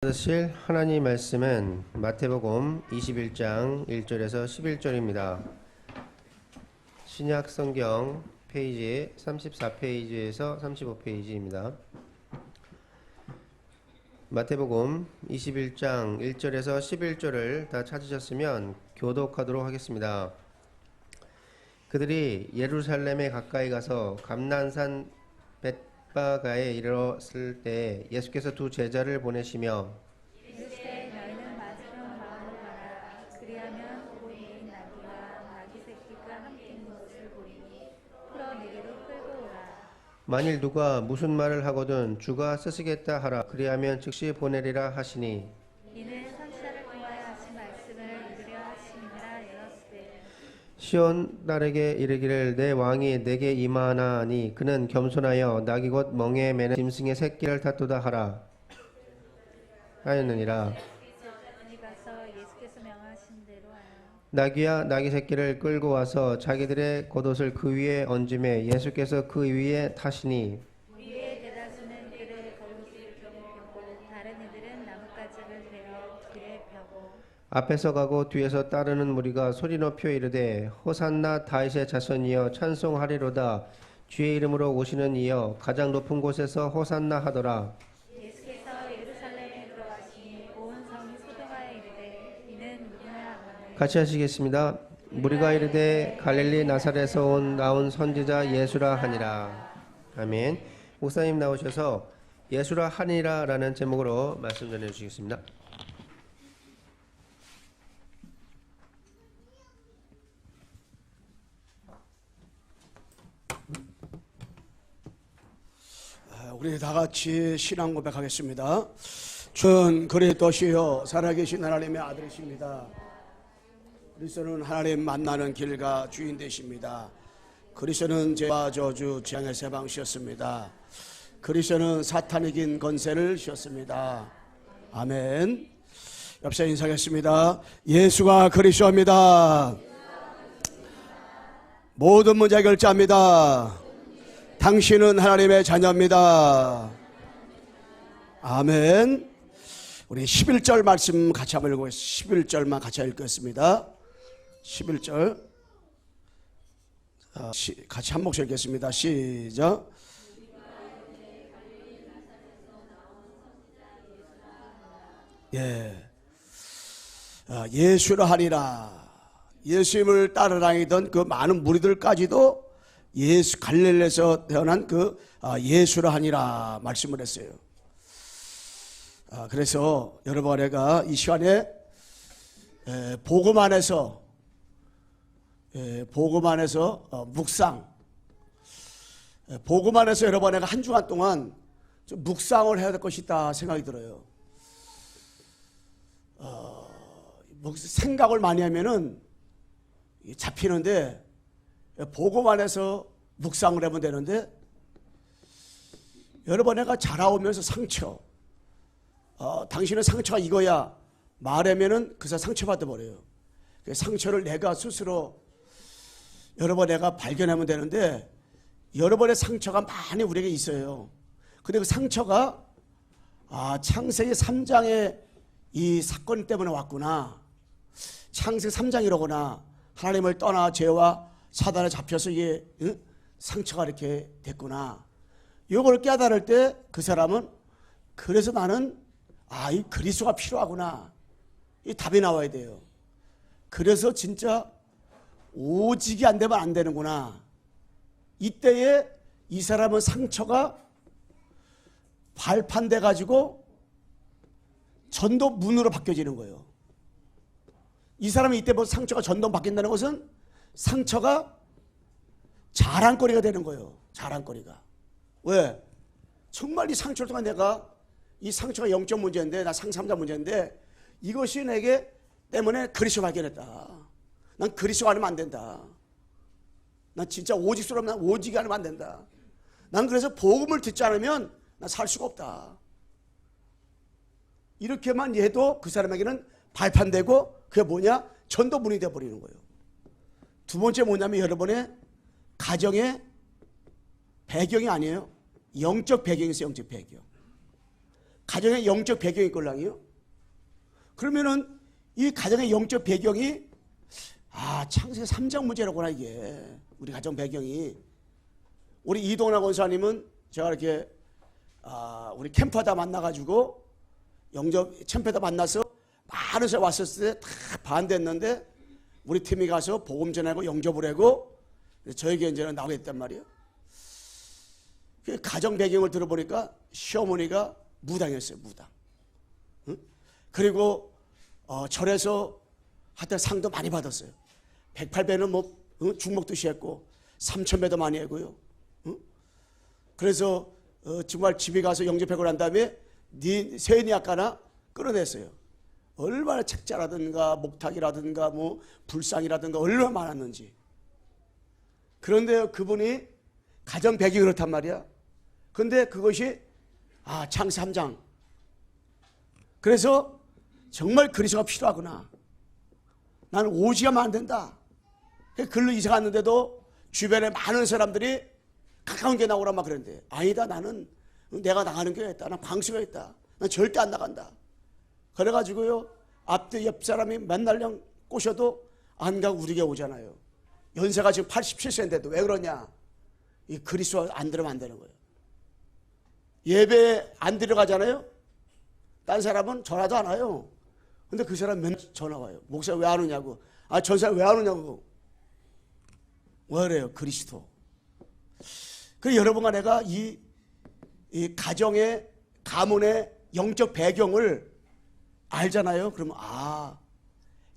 받으실 하나님 말씀은 마태복음 21장 1절에서 11절입니다. 신약 성경 페이지 34페이지에서 35페이지입니다. 마태복음 21장 1절에서 11절을 다 찾으셨으면 교독하도록 하겠습니다. 그들이 예루살렘에 가까이 가서 감난산 벳바가에 이르렀을 때 예수께서 두 제자를 보내시며 이르시되 너희는 맞으면 마을로 가라. 그리하면 곧 내 나귀와 나귀 새끼가 함께 있는 것을 보리니 풀어 내게로 끌고 오라. 만일 누가 무슨 말을 하거든 주가 쓰시겠다 하라. 그리하면 즉시 보내리라 하시니 이는 선지자를 통하여 하신 말씀을 이루려 하심이라. 이르시되 시온 딸에게 이르기를 내 왕이 내게 임하나니 그는 겸손하여 낙이 곧 멍에 매는 짐승의 새끼를 다투다 하라 하였느니라. 저들이 가서 예수께서 명하신 대로 하여 나귀와 나귀 새끼를 끌고 와서 자기들의 겉옷을 그 위에 얹음에 예수께서 그 위에 타시니 위에 대다수는 그를 겉옷을 펴고 다른 이들은 나뭇가지를 베어 길에 펴고 앞에서 가고 뒤에서 따르는 무리가 소리 높여 이르되 호산나 다윗의 자손이여 찬송하리로다. 주의 이름으로 오시는 이여 가장 높은 곳에서 호산나 하더라. 예수께서 예루살렘에 들어가시니 온 성이 소동하여 이르되 이는 누구냐 하거늘 같이 하시겠습니다. 무리가 이르되 갈릴리 나사렛에서 나온 선지자 예수라 하니라. 아멘. 목사님 나오셔서 예수라 하니라 라는 제목으로 말씀 전해 주시겠습니다. 우리 다 같이 신앙 고백하겠습니다. 주는 그리스도시요 살아계신 하나님의 아들이십니다. 그리스도는 하나님 만나는 길과 주인 되십니다. 그리스도는 죄와 저주 재앙의 세방시였습니다. 그리스도는 사탄이 긴 권세를 씌웠습니다. 아멘. 옆서 인사하겠습니다. 예수가 그리스도입니다. 모든 문제 결자입니다. 당신은 하나님의 자녀입니다. 아멘. 우리 11절 말씀 같이 한번 읽어보겠습니다. 11절만 같이 읽겠습니다. 11절 같이 한 목소리 읽겠습니다. 시작. 예수라 하리라. 예수님을 따라다니던 그 많은 무리들까지도 예수 갈릴리에서 태어난 그 예수라 하니라 말씀을 했어요. 그래서 여러분 내가 이 시간에 복음 안에서 묵상, 복음 안에서 여러분 내가 한 주간 동안 좀 묵상을 해야 될 것이다 생각이 들어요. 생각을 많이 하면은 잡히는데 복음 안에서 묵상을 하면 되는데 여러 번 내가 자라오면서 상처 당신의 상처가 이거야 말하면은 그 사람 상처받아 버려요. 그 상처를 내가 스스로 여러 번 내가 발견하면 되는데 여러 번의 상처가 많이 우리에게 있어요. 근데 그 상처가 창세기 3장의 이 사건 때문에 왔구나. 창세기 3장 이러구나. 하나님을 떠나 죄와 사단에 잡혀서 이게 상처가 이렇게 됐구나. 이걸 깨달을 때 그 사람은 그래서 나는 이 그리스도가 필요하구나. 이 답이 나와야 돼요. 그래서 진짜 오직이 안 되면 안 되는구나. 이때에 이 사람은 상처가 발판돼 가지고 전도 문으로 바뀌어지는 거예요. 이 사람이 이때부터 상처가 전도 바뀐다는 것은 상처가 자랑거리가 되는 거예요. 자랑거리가. 왜? 정말 이 상처를 통해 내가 이 상처가 영적 문제인데 나 상삼자 문제인데 이것이 내게 때문에 그리스도 발견했다. 난 그리스도 아니면 안 된다. 난 진짜 오직스러우면 난 오직이 아니면 안 된다. 난 그래서 복음을 듣지 않으면 난 살 수가 없다. 이렇게만 해도 그 사람에게는 발판되고 그게 뭐냐? 전도문이 되어버리는 거예요. 두 번째 뭐냐면 여러분의 가정의 배경이 아니에요. 영적 배경이 있어요. 영적 배경. 가정의 영적 배경이 있걸랑이요. 그러면은 이 가정의 영적 배경이 창세기 3장 문제라구나. 이게 우리 가정 배경이. 우리 이동환 권사님은 제가 이렇게 우리 캠프하다 만나가지고 영접 캠프하다 만나서 많은 사람 왔었을 때 다 반대했는데 우리 팀이 가서 복음 전하고 영접을 하고 저에게 이제는 나오겠단 말이에요. 그 가정 배경을 들어보니까 시어머니가 무당이었어요. 무당. 응? 그리고 절에서 하여튼 상도 많이 받았어요. 108배는 뭐 중목도시 했고 3000배도 많이 하고요. 응? 그래서 정말 집에 가서 영접하고 난 다음에 세인이 아까나 끌어냈어요. 얼마나 책자라든가 목탁이라든가 뭐 불상이라든가 얼마나 많았는지. 그런데 그분이 가정 배경이 그렇단 말이야. 그런데 그것이 창세 3장. 그래서 정말 그리스도가 필요하구나. 나는 오지가면 안 된다. 글로 이사 갔는데도 주변에 많은 사람들이 가까운 게 나오란 말 그랬는데 아니다. 나는 내가 나가는 게 있다. 난 광수가 있다. 난 절대 안 나간다. 그래가지고요 앞뒤 옆 사람이 맨날 그냥 꼬셔도 안 가고 우리 교회 오잖아요. 연세가 지금 87세인데도 왜 그러냐. 이 그리스도 안 들으면 안 되는 거예요. 예배 안 들어가잖아요. 딴 사람은 전화도 안 와요. 근데 그 사람 맨날 전화 와요. 목사 왜 안 오냐고. 전 사람 왜 안 오냐고. 왜 그래요? 그리스도. 그 여러분과 내가 이 가정의 가문의 영적 배경을 알잖아요. 그러면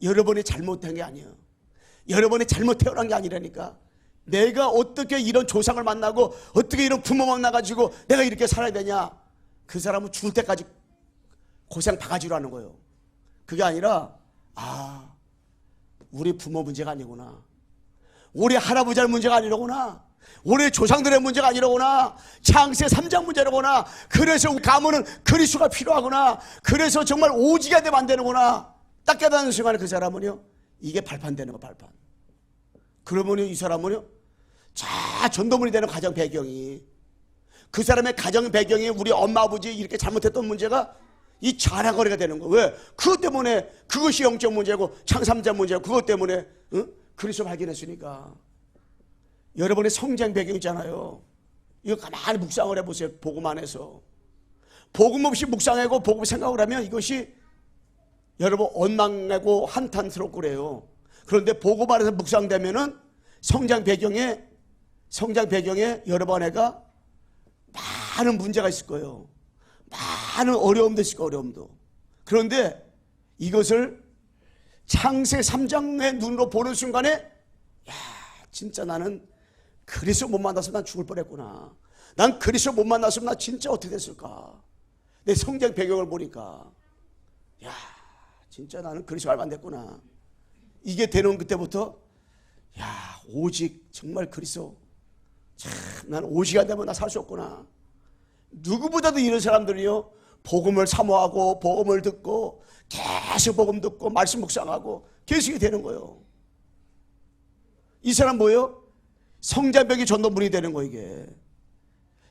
여러분이 잘못한 게 아니에요. 여러분이 잘못 태어난 게 아니라니까. 내가 어떻게 이런 조상을 만나고 어떻게 이런 부모 만나가지고 내가 이렇게 살아야 되냐. 그 사람은 죽을 때까지 고생 바가지로 하는 거예요. 그게 아니라 우리 부모 문제가 아니구나. 우리 할아버지의 문제가 아니로구나. 우리 조상들의 문제가 아니로구나. 창세 3장 문제로구나. 그래서 우리 가문은 그리스도가 필요하구나. 그래서 정말 오지게 되면 안 되는구나. 딱 깨닫는 순간에 그 사람은요 이게 발판되는 거 발판. 그러면요 이 사람은요 전도문이 되는 가정 배경이, 그 사람의 가정 배경이 우리 엄마 아버지 이렇게 잘못했던 문제가 이 자랑거리가 되는 거예요. 왜? 그것 때문에 그것이 영적 문제고 창삼자 문제고 그것 때문에 그리스도 발견했으니까. 여러분의 성장 배경 있잖아요. 이거 가만히 묵상을 해보세요. 복음 안에서. 복음 없이 묵상하고 복음 생각을 하면 이것이 여러분 엇망내고 한탄스럽고 그래요. 그런데 복음 안에서 묵상되면은 성장 배경에 여러분 애가 많은 문제가 있을 거예요. 많은 어려움도 있을 거예요. 어려움도. 그런데 이것을 창세 3장의 눈으로 보는 순간에 진짜 나는 그리스도 못 만났으면 난 죽을 뻔했구나. 난 그리스도 못 만났으면 나 진짜 어떻게 됐을까. 내 성장 배경을 보니까 진짜 나는 그리스도 알면 안 됐구나. 이게 되는 그때부터 오직 정말 그리스도 난 오직 안 되면 나 살 수 없구나. 누구보다도 이런 사람들이요 복음을 사모하고 복음을 듣고 계속 복음 듣고 말씀 묵상하고 계속 되는 거예요. 이 사람 뭐예요? 성장배기 전도문이 되는 거예요. 이게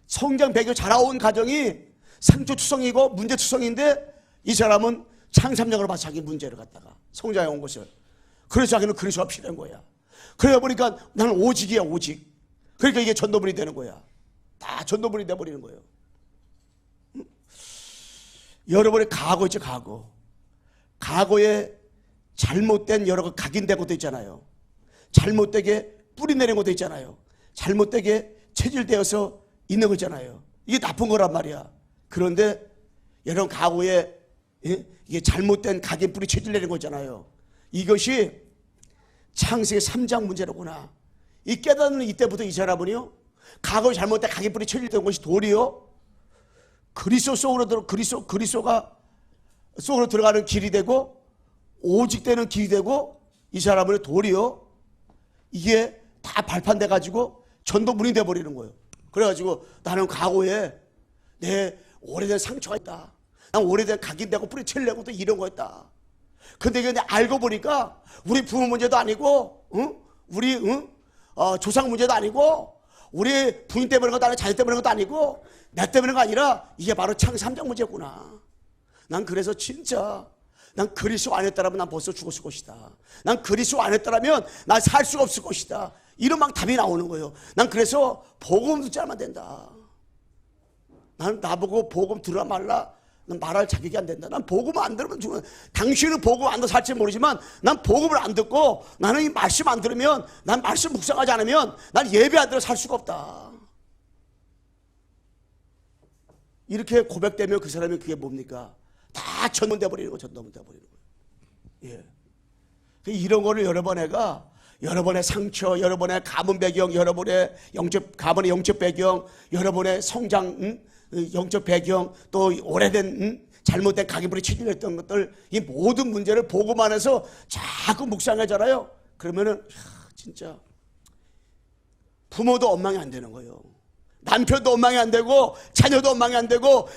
성장배기 자라온 가정이 상처투성이고 문제투성인데 이 사람은 창삼장으로 봐서 자기 문제를 갖다가 성장해 온 것을. 그래서 자기는 그리스도가 필요한 거야. 그러다 보니까 나는 오직이야 오직. 그러니까 이게 전도문이 되는 거야. 다 전도문이 돼버리는 거예요. 여러분의 과거 있죠. 과거에 잘못된 여러 각인된 것도 있잖아요. 잘못되게 뿌리내린 것도 있잖아요. 잘못되게 체질되어서 있는 거 있잖아요. 이게 나쁜 거란 말이야. 그런데 여러분 과거에 이게 잘못된 각인 뿌리 체질내린 거잖아요. 이것이 창세기 3장 문제로구나. 이 깨닫는 이때부터 이 사람은요 과거에 잘못된 각인 뿌리 체질된 것이 도리요 그리스도 속으로 그리스도가 속으로 들어가는 길이 되고 오직 되는 길이 되고 이 사람은 도리요 이게 다 발판돼 가지고 전도문이 돼 버리는 거예요. 그래가지고 나는 과거에 내 오래된 상처가 있다. 난 오래된 각인되고 뿌리치려고 또 이런 거였다. 근데 이게 알고 보니까 우리 부모 문제도 아니고 우리 조상 문제도 아니고 우리 부인 때문에 그런 것도 아니고 자녀 때문에 그런 것도 아니고 내 때문에 가 아니라 이게 바로 창세 3장 문제구나. 난 그래서 진짜 난 그리스도 안했더라면 난 벌써 죽었을 것이다. 난 그리스도 안했더라면 난 살 수가 없을 것이다. 이런 막 답이 나오는 거예요. 난 그래서 복음 듣지 않으면 안 된다. 난 나보고 복음 들으라 말라. 난 말할 자격이 안 된다. 난 복음을 안 들으면 죽는. 당신은 복음 안 들어서 살지 모르지만 난 복음을 안 듣고 나는 이 말씀 안 들으면 난 말씀 묵상하지 않으면 난 예배 안 들어 살 수가 없다. 이렇게 고백되면 그 사람이 그게 뭡니까? 다 전문돼 버리는 거, 전문돼 버리는 거예요. 예. 이런 거를 여러 번 해가 여러분의 상처, 여러분의 가문 배경, 여러분의 가문의 영적 배경, 여러분의 성장, 영적 배경, 또 오래된 잘못된 각인불에 치중했던 것들, 이 모든 문제를 보고만 해서 자꾸 묵상하잖아요. 그러면은 진짜 부모도 원망이 안 되는 거예요. 남편도 원망이 안 되고 자녀도 원망이 안 되고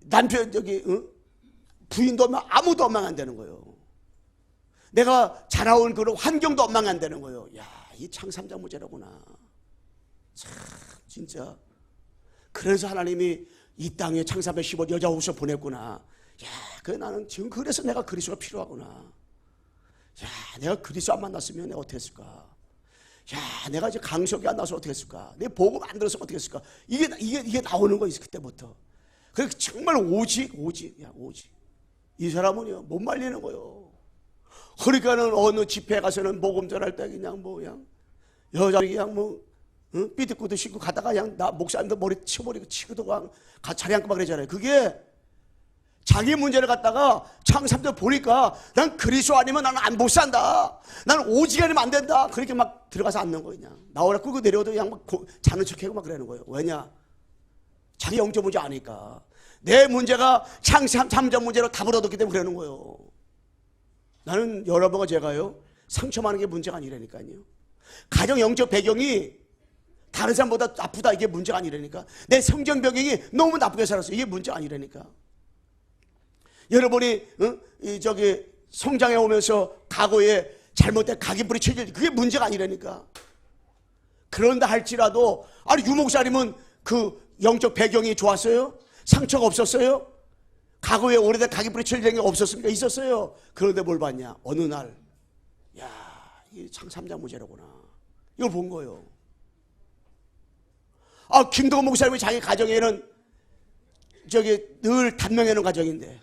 남편 부인도 아무도 원망 안 되는 거예요. 내가 자라온 그런 환경도 원망 안 되는 거예요. 야, 이 창삼장 무죄라구나. 참 진짜. 그래서 하나님이 이 땅에 창삼의 15 여자 옷을 보냈구나. 야, 그 나는 지금 그래서 내가 그리스도가 필요하구나. 야, 내가 그리스도 안 만났으면 내가 어떻게 했을까? 야, 내가 이제 강석이 안 나서 어떻게 했을까? 내 복음 안 들었으면 어떻게 했을까? 이게 나오는 거예요, 그때부터. 그래서 정말 오직. 이 사람은요, 못 말리는 거예요. 그러니까는 어느 집회 가서는 복음 전할 때 그냥 여자 그냥 삐뚤구두 신고 가다가 그냥 나 목사님도 머리 치워버리고 치고도 자리 앉고 막 그러잖아요. 그게 자기 문제를 갖다가 창삼도 보니까 난 그리스도 아니면 나는 못 산다. 나는 오직 아니면 안 된다. 그렇게 막 들어가서 앉는 거예요. 그냥 나오라 끌고 내려오도 그냥 막 자는 척하고 막 그러는 거예요. 왜냐? 자기 영적 문제 아니까. 내 문제가 창삼장 문제로 답을 얻었기 때문에 그러는 거예요. 나는 여러분과 제가요, 상처 많은 게 문제가 아니라니까요. 가정 영적 배경이 다른 사람보다 나쁘다, 이게 문제가 아니라니까. 내 성경 배경이 너무 나쁘게 살았어, 이게 문제가 아니라니까. 여러분이 성장해 오면서 과거에 잘못된 각인불이 쳐질, 그게 문제가 아니라니까. 그런다 할지라도 아니 유목사님은 그 영적 배경이 좋았어요? 상처가 없었어요? 과거에 오래된 각인불이 쳐질 게 없었습니까? 있었어요. 그런데 뭘 봤냐? 어느 날, 야, 이게 창삼장 무죄라구나. 이걸 본 거예요. 김동원 목사님이 자기 가정에는 늘 단명해놓은 가정인데,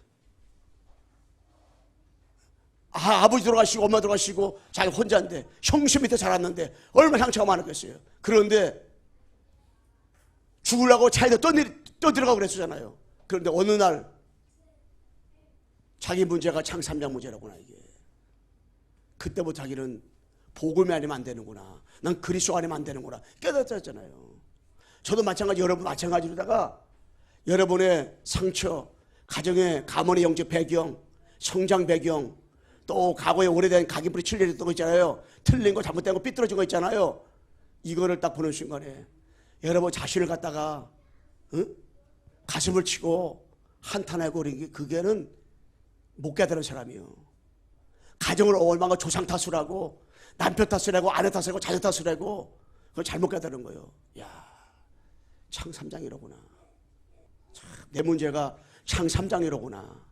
아버지 돌아가시고 엄마 돌아가시고 자기 혼자인데 형수 밑에 자랐는데 얼마나 상처가 많았겠어요. 그런데 죽으려고 차에도 떠들어가고 그랬었잖아요. 그런데 어느 날 자기 문제가 창삼장 문제라구나. 이게 그때부터 자기는 복음이 아니면 안 되는구나. 난 그리스도 아니면 안 되는구나 깨닫았잖아요. 저도 마찬가지, 여러분 마찬가지로다가 여러분의 상처, 가정의 가문의 영적 배경, 성장 배경, 또 과거에 오래된 각인불이 칠려졌던 거 있잖아요. 틀린 거, 잘못된 거, 삐뚤어진 거 있잖아요. 이거를 딱 보는 순간에 여러분 자신을 갖다가 가슴을 치고 한탄하고 그게는 못 깨달은 사람이요. 가정을 얼마나 조상 탓을 하고 남편 탓을 하고 아내 탓을 하고 자녀 탓을 하고 그걸 잘못 깨달은 거예요. 야, 창삼장이로구나. 내 문제가 창삼장이로구나.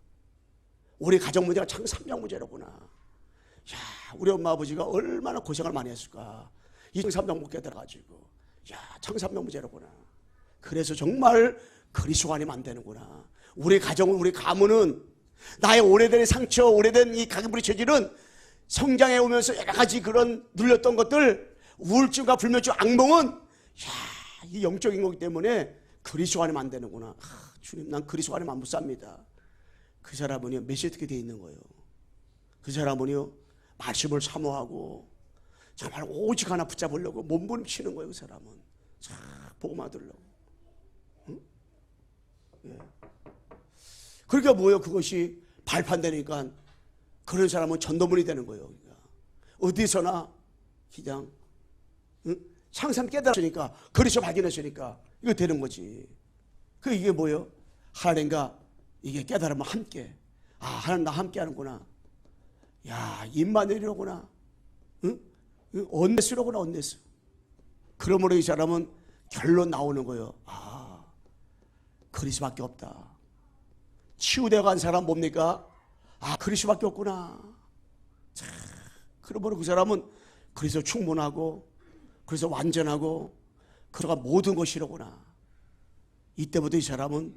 우리 가정 문제가 창삼장 문제로구나. 야, 우리 엄마 아버지가 얼마나 고생을 많이 했을까. 이 창삼장 못 깨달아가지고, 야, 창삼장 문제로구나. 그래서 정말 그리스도가 아니면 안 되는구나. 우리 가정은, 우리 가문은 나의 오래된 상처, 오래된 이 각인불이 체질은 성장해 오면서 여러 가지 그런 눌렸던 것들, 우울증과 불면증, 악몽은 야, 이 영적인 거기 때문에 그리스도가 아니면 안 되는구나. 주님, 난 그리스도가 아니면 못 삽니다. 그 사람은요, 메시지가 되어 있는 거예요. 그 사람은요, 말씀을 사모하고 정말 오직 하나 붙잡으려고 몸부림치는 거예요. 그 사람은 참 복음만 들으려고. 응? 예. 그러니까 뭐예요? 그것이 발판되니까 그런 사람은 전도문이 되는 거예요. 그러니까 어디서나 그냥 항상 깨달았으니까, 그리스도 발견했으니까 이거 되는 거지. 이게 뭐예요? 하나님과 이게 깨달으면 함께. 하나님 나 함께 하는구나. 야, 임마누엘이로구나. 응? 언네스로구나, 언네스. 그러므로 이 사람은 결론 나오는 거예요. 아, 그리스도밖에 없다. 치유되어 간 사람 뭡니까? 아, 그리스도밖에 없구나. 자, 그러므로 그 사람은 그래서 충분하고 그래서 완전하고 그러가 모든 것이로구나. 이때부터 이 사람은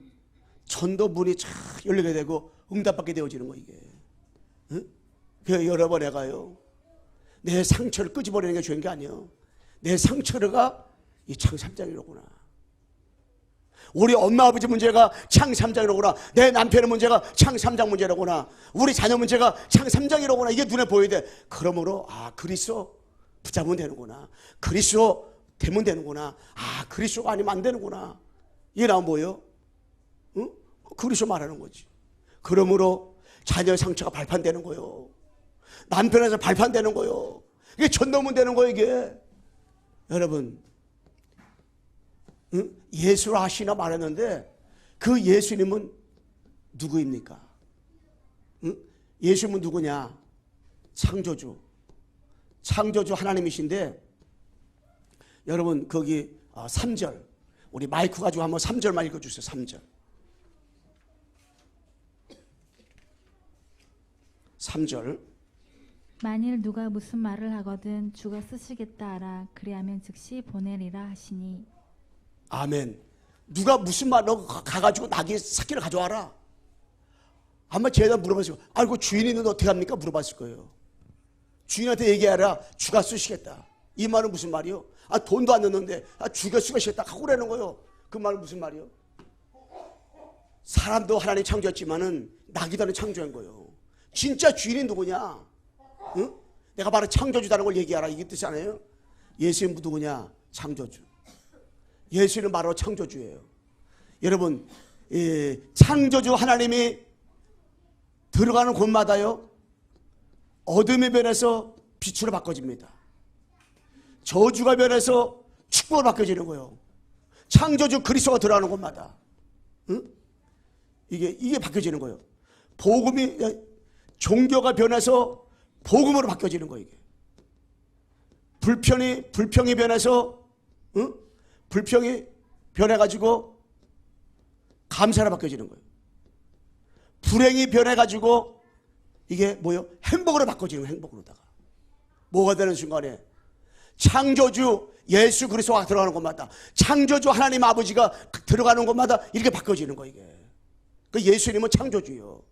전도 문이 쫙 열리게 되고 응답받게 되어지는 거 이게. 응? 그 여러 번 내가요, 내 상처를 끄집어내는 게 중요한 게 아니에요. 내 상처가 이 창 3장이로구나. 우리 엄마 아버지 문제가 창 3장이로구나. 내 남편의 문제가 창 3장 문제로구나. 우리 자녀 문제가 창 3장이로구나. 이게 눈에 보여야 돼. 그러므로 아, 그리스도 붙잡으면 되는구나. 그리스도 되면 되는구나. 아, 그리스도가 아니면 안 되는구나. 이게 나오면 뭐예요? 응? 그리스도 말하는 거지. 그러므로 자녀의 상처가 발판되는 거예요. 남편에서 발판되는 거예요. 이게 전도면 되는 거예요 이게. 여러분, 응? 예수를 하시나 말했는데 그 예수님은 누구입니까? 응? 예수님은 누구냐? 창조주. 창조주 하나님이신데, 여러분 거기 3절 우리 마이크 가지고 한번 3절만 읽어주세요. 3절. 3절. 만일 누가 무슨 말을 하거든 주가 쓰시겠다 하라. 그리하면 즉시 보내리라 하시니. 아멘. 누가 무슨 말로 가가지고 나귀 새끼를 가져와라. 아마 제가 물어봤을 거예요. 아이고 주인이는 어떻게 합니까? 물어봤을 거예요. 주인한테 얘기하라. 주가 쓰시겠다. 이 말은 무슨 말이요? 아, 돈도 안 넣는데 아, 주가 쓰시겠다 하고 그러는 거예요. 그 말은 무슨 말이요? 사람도 하나님 창조했지만은 나귀도 하나님 창조한 거예요. 진짜 주인이 누구냐? 응? 내가 바로 창조주다는 걸 얘기하라. 이게 뜻이 아니에요? 예수님 누구냐? 창조주. 예수는 바로 창조주예요. 여러분, 창조주 하나님이 들어가는 곳마다요, 어둠이 변해서 빛으로 바꿔집니다. 저주가 변해서 축복으로 바뀌어지는 거예요. 창조주 그리스도가 들어가는 곳마다, 응? 이게 바뀌어지는 거예요. 복음이, 종교가 변해서 복음으로 바뀌어지는 거예요. 이게 불평이 변해서, 응? 불평이 변해가지고 감사로 바뀌어지는 거예요. 불행이 변해가지고 이게 뭐예요? 행복으로 바꿔지는 거예요. 행복으로다가 뭐가 되는 순간에 창조주 예수 그리스도가 들어가는 곳마다, 창조주 하나님 아버지가 들어가는 곳마다 이렇게 바꿔지는 거예요. 이게 그 예수님은 창조주예요.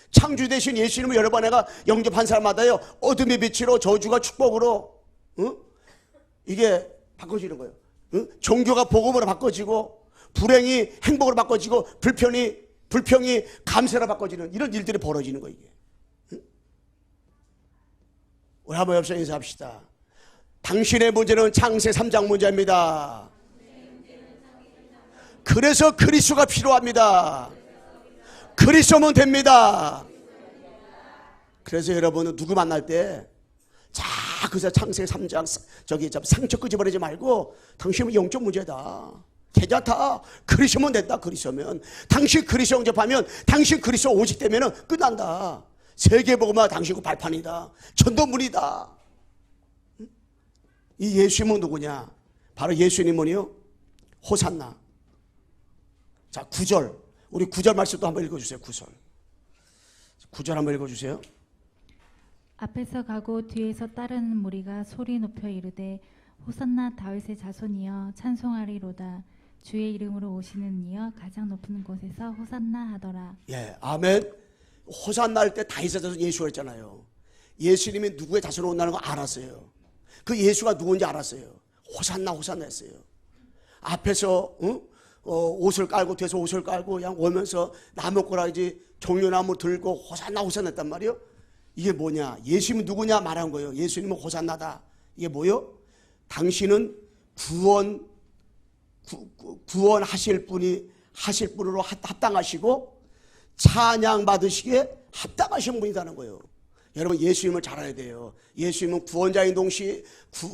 창조 대신 예수님은 여러 번 내가 영접한 사람마다요, 어둠의 빛으로 저주가 축복으로, 응? 이게 바꿔지는 거예요. 응? 종교가 복음으로 바꿔지고, 불행이 행복으로 바꿔지고, 불평이 감사로 바꿔지는 이런 일들이 벌어지는 거예요. 이게. 응? 우리 한번 옆서 인사합시다. 당신의 문제는 창세 3장 문제입니다. 그래서 그리스도가 필요합니다. 그리스도면 됩니다. 그래서 여러분은 누구 만날 때 자, 그래서 창세 3장 저기 상처 끄집어내지 말고 당신은 영적 문제다. 괜찮다. 그리스도면 된다. 그리스도면 당신 그리스도 영접하면, 당신 그리스도 오직 되면 끝난다. 세계복음화 당신은 발판이다. 전도문이다. 이 예수님은 누구냐? 바로 예수님은요, 호산나. 자, 9절. 우리 9절 말씀도 한번 읽어주세요. 9절 한번 읽어주세요. 앞에서 가고 뒤에서 따르는 무리가 소리 높여 이르되 호산나 다윗의 자손이여 찬송하리로다. 주의 이름으로 오시는 이여 가장 높은 곳에서 호산나 하더라. 예, 아멘. 호산나 할 때 다윗의 자손 예수가 했잖아요. 예수님이 누구의 자손으로 온다는 거 알았어요. 그 예수가 누군지 알았어요. 호산나 했어요. 앞에서 옷을 깔고 뒤에서 옷을 깔고 그냥 오면서 나무꼬라지 종려나무 들고 호산나 했단 말이에요. 이게 뭐냐? 예수님은 누구냐 말한 거예요. 예수님은 호산나다. 이게 뭐요? 당신은 구원하실 분으로 합당하시고 찬양 받으시기에 합당하신 분이라는 거예요. 여러분, 예수님을 잘 알아야 돼요. 예수님은 구원자인 동시에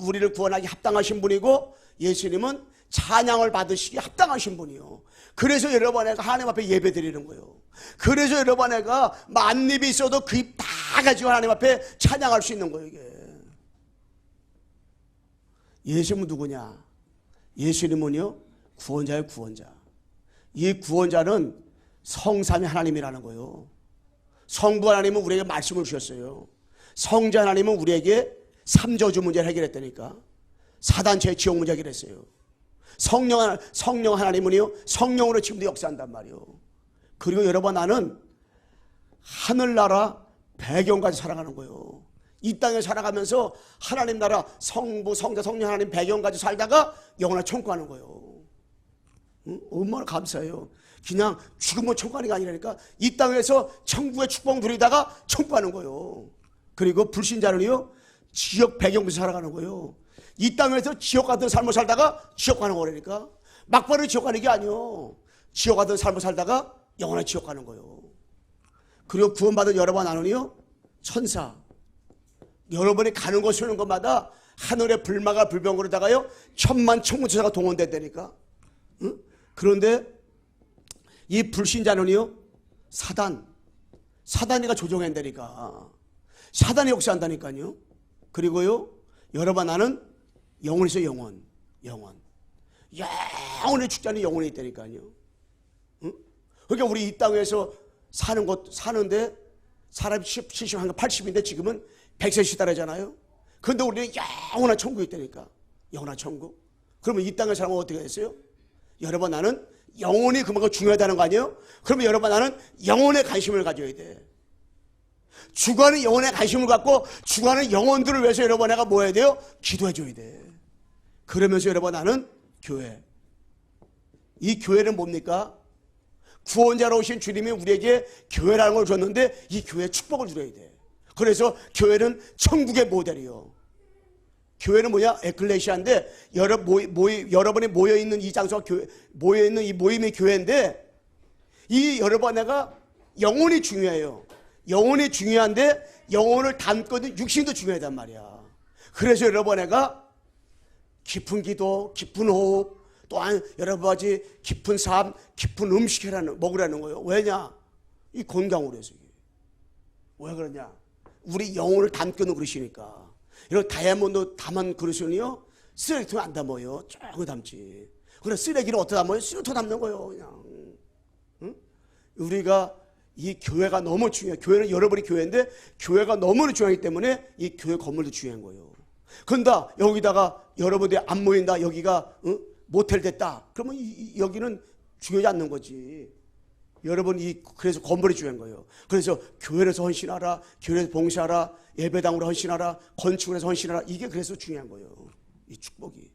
우리를 구원하기 합당하신 분이고, 예수님은 찬양을 받으시기 합당하신 분이요. 그래서 여러분 애가 하나님 앞에 예배 드리는 거예요. 그래서 여러분 애가 만입이 있어도 그 입 다 가지고 하나님 앞에 찬양할 수 있는 거예요. 이게 예수님은 누구냐? 예수님은요, 구원자예요, 구원자. 이 구원자는 성삼위 하나님이라는 거예요. 성부 하나님은 우리에게 말씀을 주셨어요. 성자 하나님은 우리에게 삼저주 문제를 해결했다니까. 사단죄 지옥 문제 해결했어요. 성령 하나님은요, 성령으로 지금도 역사한단 말이에요. 그리고 여러분, 나는 하늘나라 배경까지 살아가는 거예요. 이 땅에 살아가면서 하나님 나라 성부, 성자, 성령 하나님 배경까지 살다가 영원한 천국 가는 거예요. 응? 얼마나 감사해요. 그냥 죽으면 천국 가는 게 아니라니까. 이 땅에서 천국의 축복 누리다가 천국 가는 거예요. 그리고 불신자는요, 지역 배경에서 살아가는 거예요. 이 땅에서 지옥 같은 삶을 살다가 지옥 가는 거라니까. 막바로 지옥 가는 게 아니에요. 지옥 같은 삶을 살다가 영원한 지옥 가는 거예요. 그리고 구원받은 여러분 나는요, 천사. 여러분이 가는 곳 쓰는 것마다 하늘의 불마가 불병거리다가요, 천만 천군천사가 동원된다니까. 응? 그런데 이 불신자는요, 사단이가 조종한다니까. 사단이 역사한다니까요. 그리고요, 여러분 나는 영혼에서 영혼의 축자는 영혼에 있다니까요. 응? 그러니까 우리 이 땅에서 사는데 사람이 70, 80인데 지금은 100세씩 따르잖아요. 그런데 우리는 영원한 천국이 있다니까. 영원한 천국. 그러면 이 땅의 사람은 어떻게 됐어요? 여러분 나는 영혼이 그만큼 중요하다는 거 아니에요? 그러면 여러분 나는 영혼에 관심을 가져야 돼. 죽어가는 영혼에 관심을 갖고 죽어가는 영혼들을 위해서 여러분 내가 뭐 해야 돼요? 기도해 줘야 돼. 그러면서 여러분 나는 교회. 이 교회는 뭡니까? 구원자로 오신 주님이 우리에게 교회라는 걸 줬는데 이 교회에 축복을 주려야 돼. 그래서 교회는 천국의 모델이요. 교회는 뭐냐? 에클레시아인데 여러분이 모여있는 이 장소가 교회, 모여있는 이 모임이 교회인데 이 여러분 내가 영혼이 중요해요. 영혼이 중요한데 영혼을 담고 있는 육신도 중요하단 말이야. 그래서 여러분 내가 깊은 기도, 깊은 호흡, 또한 여러 가지 깊은 삶, 깊은 음식 먹으라는 거예요. 왜냐? 이 건강으로 해서. 왜 그러냐? 우리 영혼을 담고 있는 그릇이니까. 이런 다이아몬드 담은 그릇은요, 쓰레기통에 안 담아요. 조금 담지. 그래, 쓰레기를 어떻게 담아요? 쓰레기통 담는 거예요, 그냥. 응? 우리가 이 교회가 너무 중요해요. 교회는 여러분이 교회인데 교회가 너무 중요하기 때문에 이 교회 건물도 중요한 거예요. 그런데 여기다가 여러분들이 안 모인다, 여기가 모텔 됐다, 그러면 여기는 중요하지 않는 거지. 여러분 그래서 건물이 중요한 거예요. 그래서 교회에서 헌신하라, 교회에서 봉사하라, 예배당으로 헌신하라, 건축을 해서 헌신하라, 이게 그래서 중요한 거예요. 이 축복이.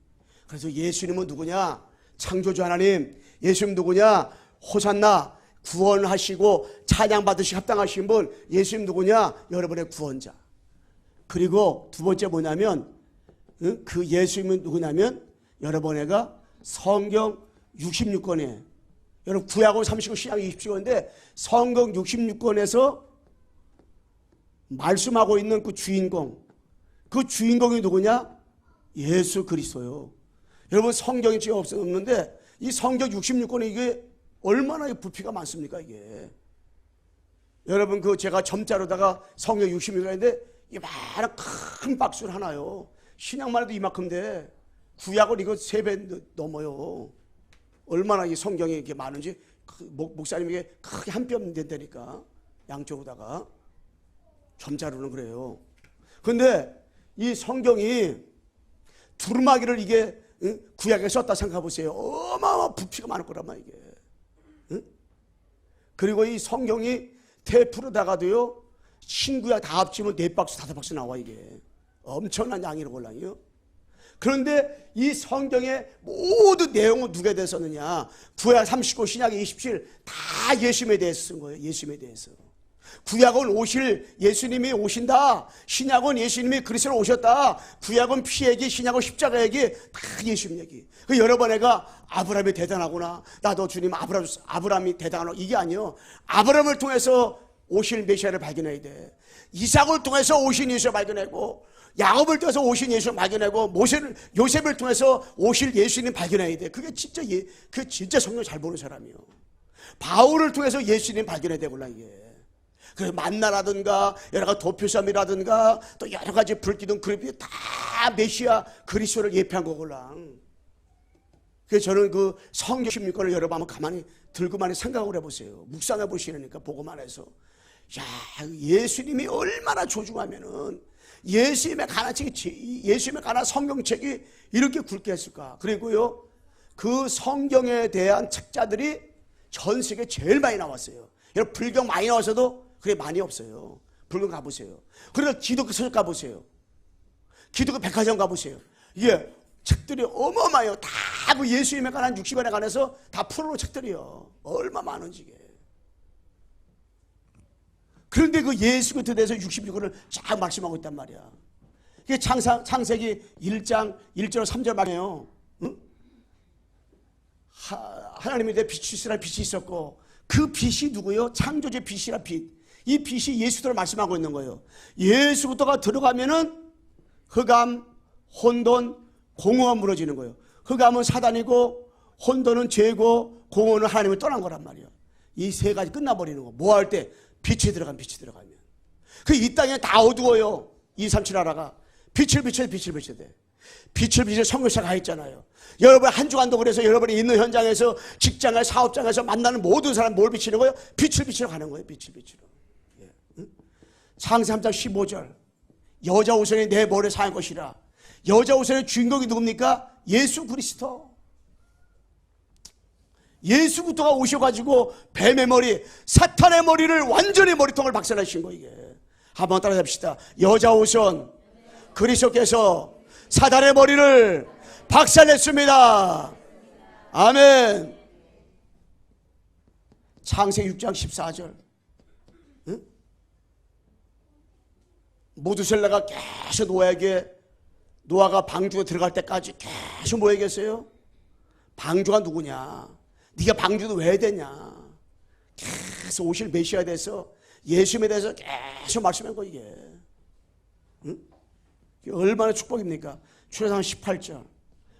그래서 예수님은 누구냐? 창조주 하나님. 예수님 누구냐? 호산나, 구원하시고 찬양받으시 합당하신 분. 예수님 누구냐? 여러분의 구원자. 그리고 두 번째 뭐냐면 그 예수님은 누구냐면 여러분애가 성경 66권에, 여러분 구약은 39, 신약 20권인데 성경 66권에서 말씀하고 있는 그 주인공이 누구냐? 예수 그리스도요. 여러분 성경이 지금 없는데 이 성경 66권에 이게 얼마나 부피가 많습니까 이게. 여러분 제가 점자로다가 성경 66권인데 이 많은 큰 박스를 하나요. 신약만 해도 이만큼인데 구약은 이거 3배 넘어요. 얼마나 이 성경이 이렇게 많은지 목사님이 이게 크게 한 뼘 된다니까. 양쪽으로다가 점자로는 그래요. 그런데 이 성경이 두루마기를 이게 구약에 썼다 생각해 보세요. 어마어마한 부피가 많을 거란 말이야 이게. 그리고 이 성경이 테이프로다가도요 신구약 다 합치면 4박스 5박스 나와 이게. 엄청난 양이라고 올라요. 그런데 이 성경의 모든 내용은 누구에 대해서 썼느냐? 구약 39, 신약 27 다 예수님에 대해서 쓴 거예요. 예수님에 대해서. 구약은 예수님이 오신다. 신약은 예수님이 그리스도로 오셨다. 구약은 피 얘기, 신약은 십자가 얘기, 다 예수님 얘기. 여러분 애가 아브라함이 대단하구나. 나도 주님 아브라함이 대단하구나. 이게 아니요. 아브라함을 통해서 오실 메시아를 발견해야 돼. 이삭을 통해서 오신 예수를 발견하고, 야곱을 통해서 오신 예수를 발견하고, 요셉을 통해서 오실 예수님 발견해야 돼. 그게 진짜 성경 잘 보는 사람이요. 바울을 통해서 예수님 발견해야 되구나 이게. 그래서 만나라든가 여러 가지 도표섬이라든가 또 여러 가지 불기둥 그림이 다 메시아 그리스도를 예표한 거걸랑. 그래서 저는 그 성경 16권을 여러분 한번 가만히 들고만 생각을 해보세요. 묵상해 보시니까 보고만 해서 야, 예수님이 얼마나 조중하면은 예수님에 관한 책이, 예수님에 관한 성경책이 이렇게 굵게 했을까. 그리고요 그 성경에 대한 책자들이 전 세계에 제일 많이 나왔어요. 여러분 불경 많이 나와서도 그게 많이 없어요. 불경 가보세요. 그러니까 기독교 서적 가보세요. 기독교 백화점 가보세요. 이게 책들이 어마어마해요. 다 그 예수님에 관한 60권에 관해서 다 프로로 책들이요. 얼마 많은지 이게. 그런데 그 예수 그리스도에 대해서 66권을 쫙 말씀하고 있단 말이야. 이게 창세기 1장 1절 3절 말이에요. 응? 하나님이 내 빛이 있으라 빛이 있었고 그 빛이 누구요? 창조주의 빛이라 빛. 이 빛이 예수도를 말씀하고 있는 거예요. 예수부터가 들어가면은 흑암, 혼돈, 공허가 무너지는 거예요. 흑암은 사단이고 혼돈은 죄고 공허는 하나님을 떠난 거란 말이에요. 이 세 가지 끝나버리는 거. 뭐 할 때? 빛이 들어가면. 그 이 땅에 다 어두워요. 2, 3, 7 하라가 빛을 비춰야 돼. 빛을 비춰 선교사가 있잖아요. 여러분 한 주간도 그래서 여러분이 있는 현장에서 직장에 사업장에서 만나는 모든 사람 뭘 비치는 거예요? 빛을 비추러 가는 거예요. 빛을 비추러. 예. 응? 창세 3장 15절 여자 우선이 내 머리에 사는 것이라. 여자 우선의 주인공이 누굽니까? 예수 그리스도. 예수부터가 오셔가지고 뱀의 머리, 사탄의 머리를 완전히 머리통을 박살내신 거 이게. 한번 따라합시다. 여자 우선 그리스도께서 사탄의 머리를 박살냈습니다. 아멘. 창세기 6장 14절. 응? 모두셀라가 계속 노아가 방주에 들어갈 때까지 계속 뭐 얘기했어요? 방주가 누구냐? 네가 방주도 왜 되냐? 계속 오실 메시아에 대해서 예수님에 대해서 계속 말씀한 거 이게. 응? 이게 얼마나 축복입니까? 출애굽기 18절.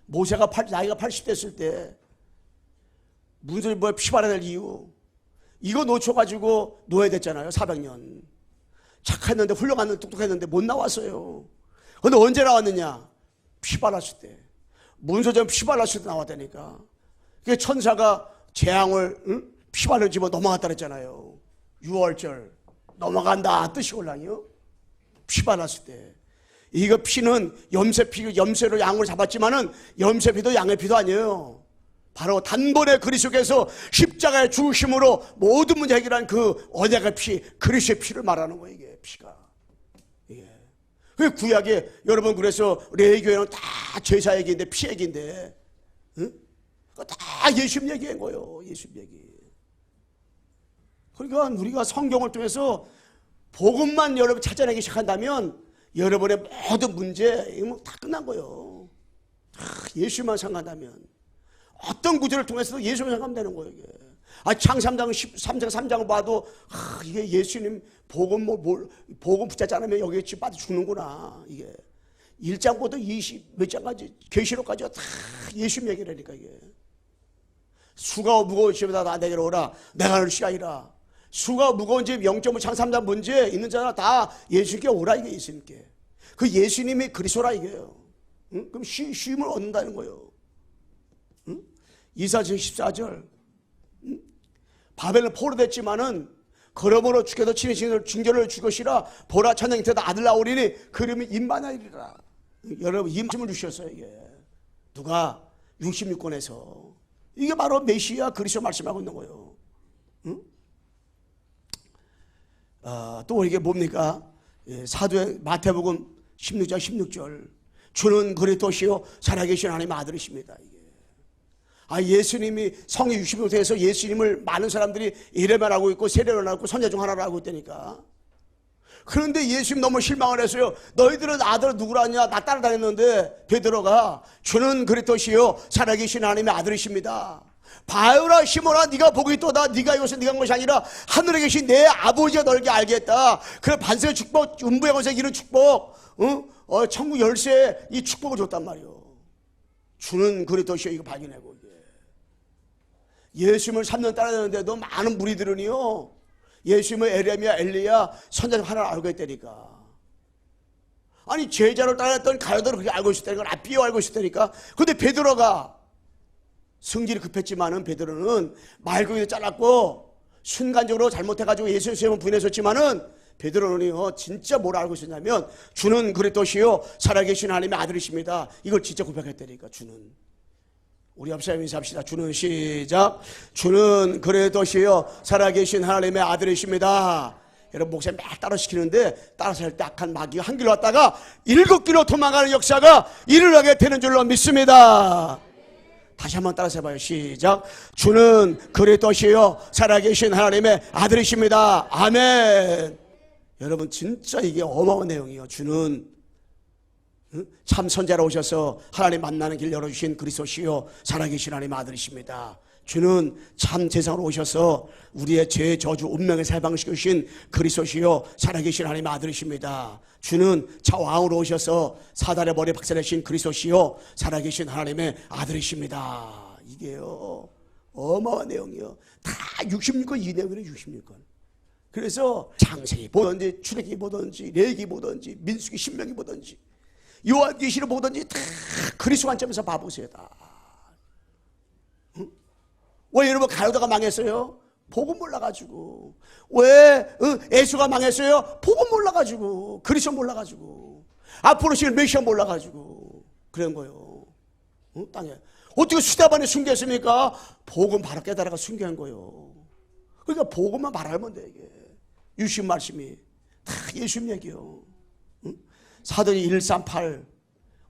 모세가 나이가 80 됐을 때 문제를 뭐에 피발아야 될 이유 이거 놓쳐가지고 노예됐잖아요. 400년. 착했는데 훌륭했는데 똑똑했는데 못 나왔어요. 근데 언제 나왔느냐? 피발랐을 때. 문서전 피발랐을 때 나왔다니까. 그 천사가 재앙을 피발을 집어 넘어갔다 그랬잖아요. 6월절 넘어간다 뜻이 올라요. 피발랐을 때. 이거 피는 염세로 양으로 잡았지만은 염세피도 양의 피도 아니에요. 바로 단번에 그리스도께서 십자가에 죽으심으로 모든 문제 해결한 그 언약의 피, 그리스도의 피를 말하는 거예요. 이게 피가. 그 구약에 여러분 그래서 레위교회는 다 제사 얘기인데 피 얘기인데, 응? 다 예수님 얘기한 거예요. 예수님 얘기. 그러니까 우리가 성경을 통해서 복음만 여러분 찾아내기 시작한다면 여러분의 모든 문제 다 끝난 거예요. 예수만 생각한다면 어떤 구절을 통해서도 예수만 생각하면 되는 거예요. 이게. 창세기 3장 봐도 이게 예수님 복음 복음 붙잡지 않으면 여기에 집 빠져 죽는구나. 이게 1장부터 20 몇 장까지 계시록까지가 다 예수님 얘기를 하니까 이게. 수가 무거우시면 다 내게로 오라. 내가 너를 시하리라. 수가 무거운 집 0.5 창 3장 문제 있는 자나 다 예수님께 오라 이게 예수님께. 그 예수님이 그리스도라 이게요. 응? 그럼 쉼을 얻는다는 거예요. 응? 이사장 14절. 응? 바벨은 포로됐지만은 그러므로 주께서 친히 징조를 줄 것이라. 보라 천장 밑에다 아들 나오리니 그 이름이 임마누엘이라. 여러분 임심을 주셨어요 이게. 누가 66권에서. 이게 바로 메시아 그리스도 말씀하고 있는 거예요. 응? 또 이게 뭡니까? 사도행 마태복음 16장 16절. 주는 그리스도시요 살아계신 하나님의 아들이십니다. 이게. 예수님이 성의 60세에서 예수님을 많은 사람들이 이래만 하고 있고 세례를 하고 선자 중 하나를 하고 있다니까. 그런데 예수님 너무 실망을 했어요. 너희들은 아들 누구라냐? 나 따라다녔는데 베드로가 주는 그리스도시요 살아계신 하나님의 아들이십니다. 바요라 시몬아 네가 복이 있도다. 네가 이것을 네가 한 것이 아니라 하늘에 계신 내 아버지가 너에게 알겠다. 그래 반세의 축복 음부의 권세 이런 축복 천국 열쇠 이 축복을 줬단 말이에요. 주는 그리스도시요 이거 발견하고 이게. 예수님을 3년 따라다녔는데도 많은 무리들은요 예수님은 에레미야, 엘리야, 선지자 하나를 알고 있다니까. 아니 제자를 따랐던 가요도를 그렇게 알고 있었다니까. 라삐오 알고 있었다니까. 근데 베드로가 성질이 급했지만은 베드로는 말고기도 잘랐고 순간적으로 잘못해가지고 예수님을 부인했었지만은 베드로는요 진짜 뭘 알고 있었냐면 주는 그리스도시요 살아계신 하나님의 아들이십니다. 이걸 진짜 고백했다니까. 주는 우리 앞사람 인사합시다. 주는 시작. 주는 그리스도시요 살아계신 하나님의 아들이십니다. 여러분 목사님 막 따라시키는데 따라서 할 때 악한 마귀가 한 길로 왔다가 7길로 도망가는 역사가 일어나게 되는 줄로 믿습니다. 다시 한번 따라서 해봐요. 시작. 주는 그리스도시요 살아계신 하나님의 아들이십니다. 아멘. 여러분 진짜 이게 어마어마한 내용이에요. 주는 참 선자로 오셔서 하나님 만나는 길 열어주신 그리스도시요 살아계신 하나님의 아들이십니다. 주는 참 세상으로 오셔서 우리의 죄, 저주, 운명을 해방시키신 그리스도시요 살아계신 하나님의 아들이십니다. 주는 자 왕으로 오셔서 사단의 머리에 박살내신 그리스도시요 살아계신 하나님의 아들이십니다. 이게요 어마어마한 내용이요. 다 66권 이 내용이에요. 66권. 그래서 창세기 보든지 출애굽기 보든지 레위기 보든지 민수기 신명기 보든지 요한계시를 보든지 다 그리스도 관점에서 봐보세요. 다. 왜 여러분 가요도가 망했어요? 복음 몰라가지고. 왜 예수가 망했어요? 복음 몰라가지고. 그리스도 몰라가지고. 앞으로 시간 메시아 몰라가지고. 그런 거예요. 땅에 어떻게 수다반에 숨겼습니까? 복음 바로 깨달아가 숨긴 거예요. 그러니까 복음만 말하면 돼. 이게 유신 말씀이 다 예수님 얘기요. 사도행전 138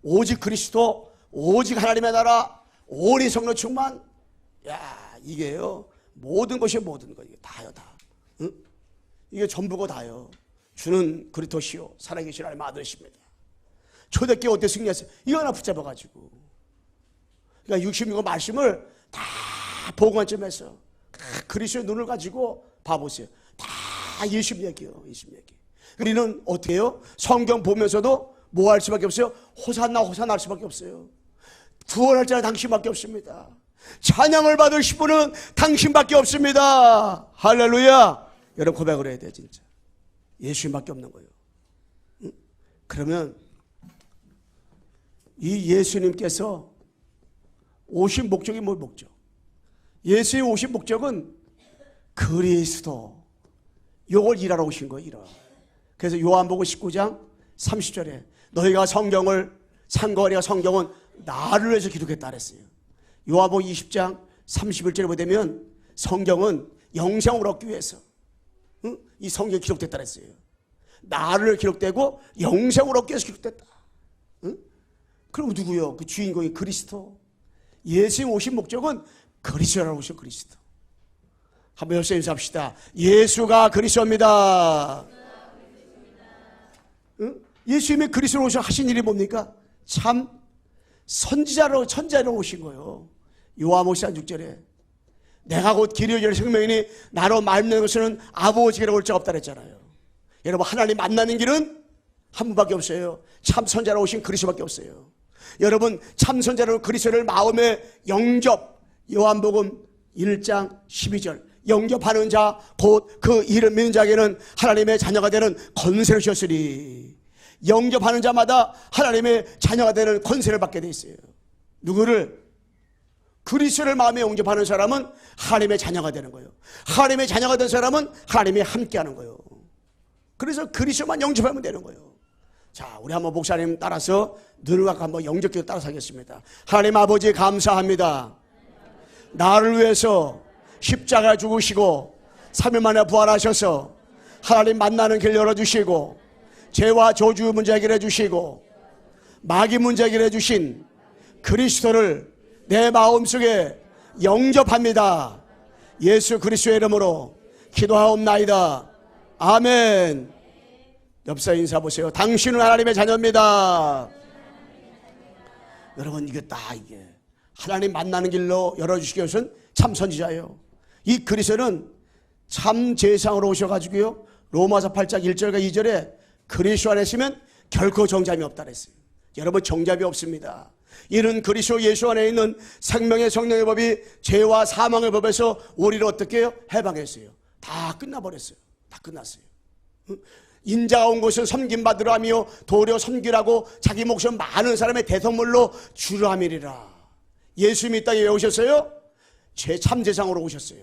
오직 그리스도 오직 하나님의 나라 오직 성령 충만. 야 이게요 모든 것이 모든 것. 이게 다요 다. 응? 이게 전부가 다요. 주는 그리스도시요 살아계신 하나님의 아들이십니다. 초대교회 어떻게 승리했어요? 이거 하나 붙잡아가지고. 그러니까 66권 말씀을 다 복음관점에서 그리스도의 눈을 가지고 봐보세요. 다 예수님 얘기예요. 예수님 얘기. 우리는 어떻게 해요? 성경 보면서도 뭐 할 수밖에 없어요? 호산나 호산나 할 수밖에 없어요. 구원할 자는 당신밖에 없습니다. 찬양을 받으실 분은 당신밖에 없습니다. 할렐루야. 여러분 고백을 해야 돼 진짜. 예수님밖에 없는 거예요. 응? 그러면 이 예수님께서 오신 목적이 뭘 목적? 예수의 오신 목적은 그리스도 요걸 일하러 오신 거예요. 일하러. 그래서 요한복음 19장 30절에 너희가 성경을 상고하리가 성경은 나를 위해서 기록했다 그랬어요. 요한복음 20장 31절에 보면 성경은 영생을 얻기 위해서 이 성경이 기록됐다 그랬어요. 나를 기록되고 영생을 얻기 위해서 기록됐다. 그럼 누구요? 그 주인공이 그리스도. 예수님 오신 목적은 그리스도라고 오신 그리스도. 한번 열심히 인사합시다. 예수가 그리스도입니다. 예수님이 그리스도로 오셔 하신 일이 뭡니까? 참 선지자로 천자로 오신 거예요. 요한복음 6절에 내가 곧 길이 여정의 생명이니 나로 말미암는 것은 아버지께로 올 자가 없다 그랬잖아요. 여러분 하나님 만나는 길은 한 분밖에 없어요. 참 선지자로 오신 그리스도밖에 없어요. 여러분 참 선지자로 그리스도를 마음에 영접. 요한복음 1장 12절 영접하는 자 곧 그 이름 믿는 자에게는 하나님의 자녀가 되는 권세를 주셨으니. 영접하는 자마다 하나님의 자녀가 되는 권세를 받게 돼 있어요. 누구를? 그리스도를 마음에 영접하는 사람은 하나님의 자녀가 되는 거예요. 하나님의 자녀가 된 사람은 하나님이 함께하는 거예요. 그래서 그리스도만 영접하면 되는 거예요. 자, 우리 한번 목사님 따라서 눈을 감고 한번 영접기도 따라서 하겠습니다. 하나님 아버지 감사합니다. 나를 위해서 십자가 죽으시고 3일 만에 부활하셔서 하나님 만나는 길 열어주시고 죄와 저주 문제 해결해 주시고 마귀 문제 해결해 주신 그리스도를 내 마음속에 영접합니다. 예수 그리스도의 이름으로 기도하옵나이다. 아멘. 옆사 인사 보세요. 당신은 하나님의 자녀입니다. 여러분 이게 다 이게 하나님 만나는 길로 열어주시기 위해서는 참 선지자예요. 이 그리스도는 참 제상으로 오셔가지고요. 로마서 8장 1절과 2절에 그리스도 안에 있으면 결코 정잠이 없다 그랬어요. 여러분 정잠이 없습니다. 이는 그리스도 예수 안에 있는 생명의 성령의 법이 죄와 사망의 법에서 우리를 어떻게 해요? 해방했어요. 다 끝나버렸어요. 다 끝났어요. 인자가 온 것은 섬김받으라 하며 도리어 섬기라고 자기 목숨 많은 사람의 대선물로 주려 함이리라. 예수님이 이 땅에 왜 오셨어요? 제 참제상으로 오셨어요.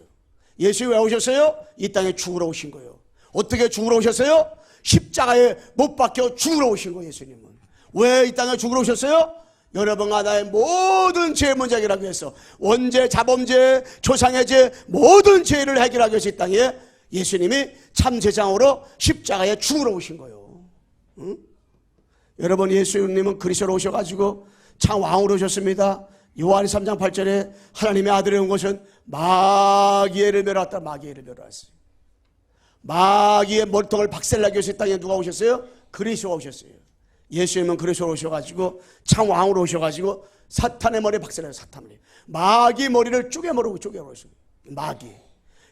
예수님이 왜 오셨어요? 이 땅에 죽으러 오신 거예요. 어떻게 죽으러 오셨어요? 십자가에 못 박혀 죽으러 오신 거예요. 예수님은 왜 이 땅에 죽으러 오셨어요? 여러분과 나의 모든 죄 문제 해결하기 위해서, 원죄, 자범죄, 조상의 죄 모든 죄를 해결하기 위해서 이 땅에 예수님이 참제장으로 십자가에 죽으러 오신 거예요. 응? 여러분, 예수님은 그리스도로 오셔가지고 참 왕으로 오셨습니다. 요한 3장 8절에 하나님의 아들이 온 것은 마귀를 멸하였다. 마귀를 멸하였어요. 마귀의 머리통을 박살나기 위해서 이 땅에 누가 오셨어요? 그리스도가 오셨어요. 예수님은 그리스도로 오셔가지고 참 왕으로 오셔가지고 사탄의 머리 박살나요. 사탄의 머리, 마귀 머리를 쪼개버리고 마귀.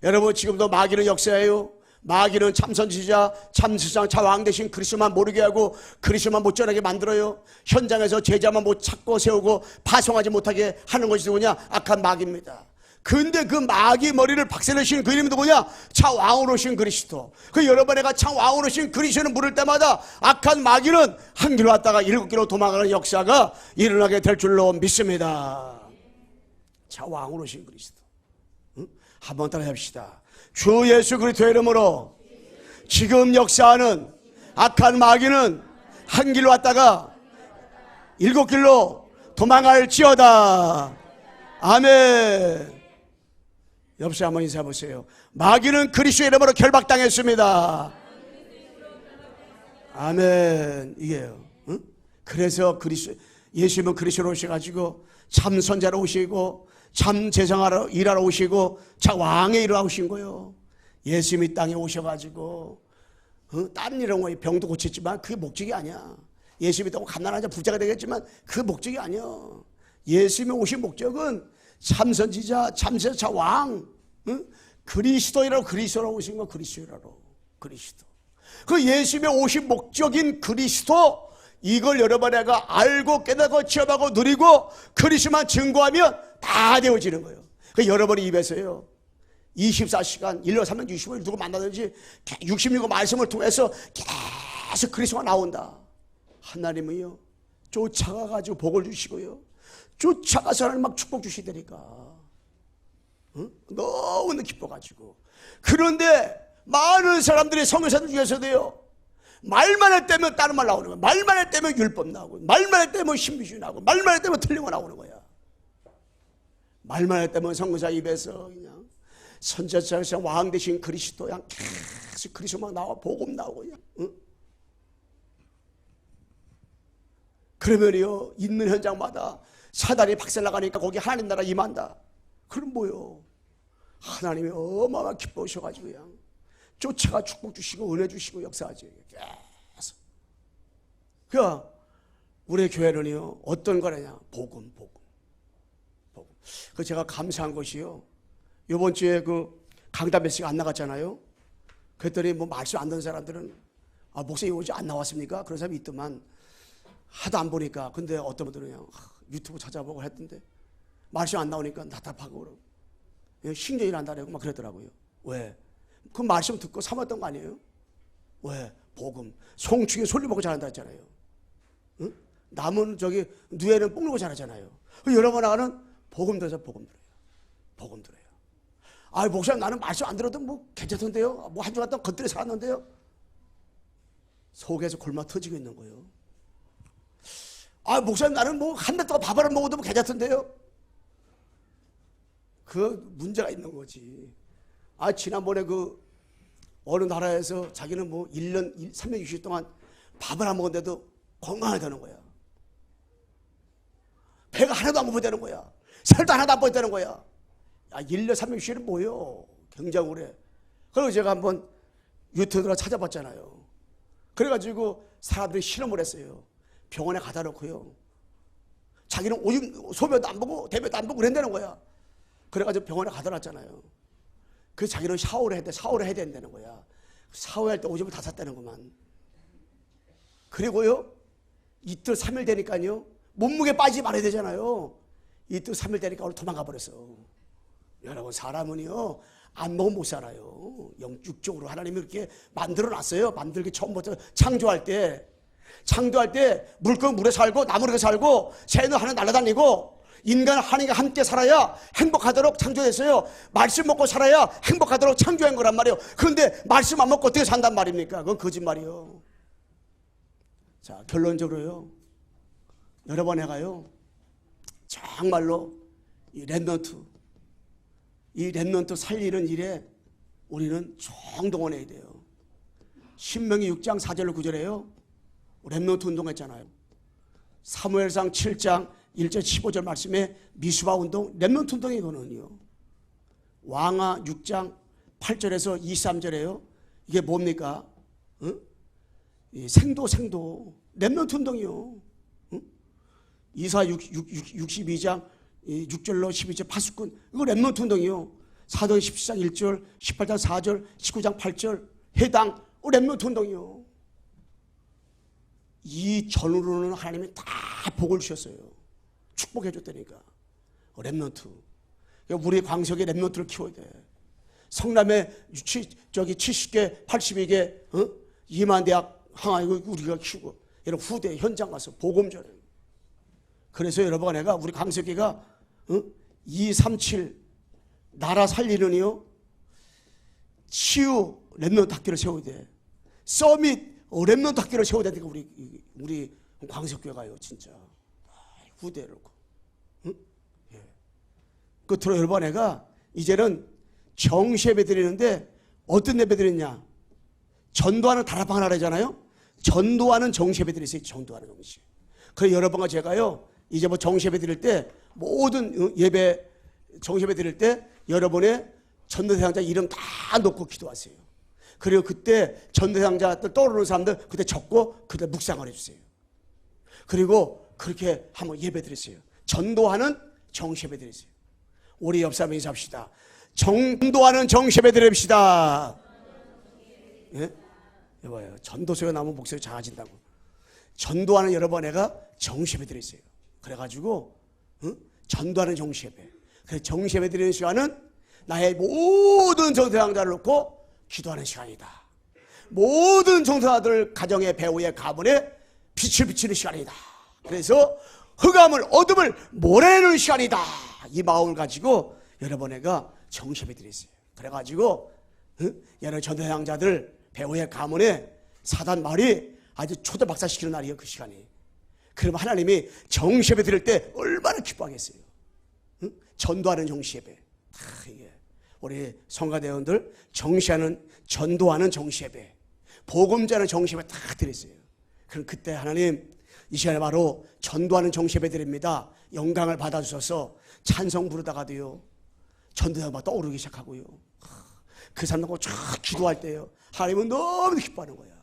여러분, 지금도 마귀는 역사예요. 마귀는 참선지자, 참스상, 차왕 대신 그리스도만 모르게 하고 그리스도만 못 전하게 만들어요. 현장에서 제자만 못 찾고 세우고 파송하지 못하게 하는 것이 누구냐? 악한 마귀입니다. 근데 그 마귀 머리를 박살내신 그 이름이 누구냐? 차왕으로 오신 그리스도. 그 여러분, 내가 차왕으로 오신 그리스도를 물을 때마다 악한 마귀는 한 길로 왔다가 7길로 도망가는 역사가 일어나게 될 줄로 믿습니다. 차왕으로 오신 그리스도. 응? 한번 따라 합시다. 주 예수 그리스도의 이름으로 지금 역사하는 악한 마귀는 한 길로 왔다가 7길로 도망갈지어다. 아멘. 옆에 한번 인사해 보세요. 마귀는 그리스도의 이름으로 결박당했습니다. 아멘. 이게요. 응? 그래서 예수님은 그리스도로 오셔가지고 참 선자로 오시고 참 제사하러 일하러 오시고 참 왕의 일을 오신 거예요. 예수님이 땅에 오셔가지고 다른 이런 거 병도 고쳤지만 그게 목적이 아니야. 예수님이 또 가난하자 부자가 되겠지만 그 목적이 아니야. 예수님이 오신 목적은 참선지자, 참제사, 왕, 그리스도이라고, 그리스도라고 오신 거. 그리스도라고. 그리스도. 그 예수님의 오신 목적인 그리스도, 이걸 여러분 내가 알고 깨닫고 취업하고 누리고 그리스도만 증거하면 다 되어지는 거예요. 그 여러분의 입에서요 24시간 1년 3년 65일 누구 만나든지 66거 말씀을 통해서 계속 그리스도가 나온다. 하나님은요 쫓아가가지고 복을 주시고요, 쫓아가서 하나님 막 축복 주시다니까. 응? 너무 기뻐가지고. 그런데 많은 사람들이 성교사들 중에서도요 말만 했다면 다른 말 나오는 거야. 말만 했다면 율법 나오고, 말만 했다면 신비주의 나오고, 말만 했다면 틀린 거 나오는 거야. 말만 했다면 성교사 입에서 그냥 선지자에서 왕 대신 그리스도 그냥 계속 그리스도만 나와, 복음 나오고 그냥. 응? 그러면요 있는 현장마다 사단이 박살나가니까 거기 하나님 나라 임한다. 그럼 뭐요? 하나님이 어마어마하게 기뻐하셔가지고 그냥 쫓아가 축복 주시고 은혜 주시고 역사하지. 계속. 그러니까 우리 교회는요 어떤 거냐? 복음. 그 제가 감사한 것이요, 이번 주에 그 강단 메시지가 안 나갔잖아요. 그랬더니 뭐 말씀 안 듣는 사람들은 목사님 오지 안 나왔습니까? 그런 사람이 있더만 하도 안 보니까. 근데 어떤 분들은 그냥 유튜브 찾아보고 했던데 말씀 안 나오니까 답답하고 그러고 신경이 난다고 막 그랬더라고요. 왜? 그 말씀 듣고 삼았던 거 아니에요? 왜? 복음. 송충이 솔리 먹고 잘한다 했잖아요. 응? 남은 저기 누에는 뽕 누고 잘하잖아요. 여러분 하나는 복음 들어서 복음 들어요. 목사님 나는 말씀 안 들어도 뭐 괜찮던데요? 뭐 한 주간 동안 겉들여 살았는데요? 속에서 골마 터지고 있는 거예요. 목사님 나는 뭐 한 달 동안 밥을 안 먹어도 뭐 괜찮던데요? 그 문제가 있는 거지. 지난번에 그 어느 나라에서 자기는 뭐 1년 360일 동안 밥을 안 먹었는데도 건강하다는 거야. 배가 하나도 안 고프다는 거야. 살도 하나도 안 빠졌다는 거야. 1년 360일은 뭐예요? 굉장히 오래. 그리고 제가 한번 유튜브로 찾아봤잖아요. 그래가지고 사람들이 실험을 했어요. 병원에 가다 놓고요, 자기는 오줌 소변도 안 보고 대변도 안 보고 그런다는 거야. 그래가지고 병원에 가다 놨잖아요. 그래서 자기는 샤워를 해야 된다는 거야. 샤워할 때 오줌을 다 쌌다는구만. 그리고요 이틀 3일 되니까요 몸무게 빠지지 말아야 되잖아요. 이틀 3일 되니까 오늘 도망가 버렸어. 여러분, 사람은요 안 먹으면 못 살아요. 육적으로 하나님이 이렇게 만들어놨어요. 만들기 처음부터 창조할 때 물건 물에 살고 나무에 살고 새는 하늘 날아다니고 인간 하나님과 함께 살아야 행복하도록 창조했어요. 말씀 먹고 살아야 행복하도록 창조한 거란 말이에요. 그런데 말씀 안 먹고 어떻게 산단 말입니까? 그건 거짓말이에요. 자, 결론적으로요, 여러분 내가요 정말로 이 렘넌트 살리는 일에 우리는 총동원해야 돼요. 신명기 6장 4절로 9절에요 렘넌트 운동했잖아요. 사무엘상 7장 1절 15절 말씀에 미수바 운동, 렘넌트 운동이거든요. 왕하 6장 8절에서 23절에요 이게 뭡니까? 이 생도 렘넌트 운동이요. 이사 62장 6절로 12절 파수꾼, 이거 렘넌트 운동이요. 사도행 17장 1절 18장 4절 19장 8절 해당 렘넌트 운동이요. 이 전으로는 하나님이 다 복을 주셨어요. 축복해 줬다니까. 렘넌트. 우리 광석에 렘넌트를 키워야 돼. 성남에 70개 82개 2만 대학 항아 이거 우리가 키우고 이런 후대 현장 가서 복음 전해. 그래서 여러분 내가 우리 광석이가 237 나라 살리는요 치유 렘넌트 학교를 세워야 돼. 서밋 렘넌트 학교를 세워야 되니까 우리 광석교회가요 진짜 후대를 놓고. 예. 끝으로 여러분 내가 이제는 정시 예배 드리는데 어떤 예배 드리냐? 전도하는 다락방 하나잖아요. 전도하는 정시 예배 드리세요. 전도하는 정시. 그래서 여러분과 제가요 이제 뭐 정시 예배 드릴 때 모든 예배 정시 예배 드릴 때 여러분의 전도 대상자 이름 다 놓고 기도하세요. 그리고 그때 전도 대상자들 떠오르는 사람들 그때 적고 그때 묵상을 해주세요. 그리고 그렇게 한번 예배 드리세요. 전도하는 정시 예배 드리세요. 우리 옆 사람 인사합시다. 전도하는 정시 예배 드립시다. 예? 이봐요. 전도소가 나면 목소리 작아진다고. 전도하는 여러분 내가 정시 예배 드리세요. 그래가지고 전도하는 정시 예배. 그래서 정시 예배 드리는 시간은 나의 모든 전도 대상자를 놓고 기도하는 시간이다. 모든 전도자들 가정의 배후의 가문에 빛을 비치는 시간이다. 그래서 흑암을 어둠을 몰아내는 시간이다. 이 마음을 가지고 여러분에가 정시 예배 드리세요. 그래가지고 여러 전도 대상자들 배후의 가문에 사단 말이 아주 초대박살시키는 날이에요. 그 시간이. 그러면 하나님이 정시 예배 드릴 때 얼마나 기뻐하겠어요. 전도하는 정시 예배. 이게 우리 성가대원들 정시하는 전도하는 정시 예배, 복음자는 정시 예배 다 드렸어요. 그럼 그때 하나님 이 시간에 바로 전도하는 정시 예배 드립니다. 영광을 받아주셔서 찬송 부르다가도요 전도자가 떠오르기 시작하고요. 그 사람하고 쫙 기도할 때요 하나님은 너무 기뻐하는 거야.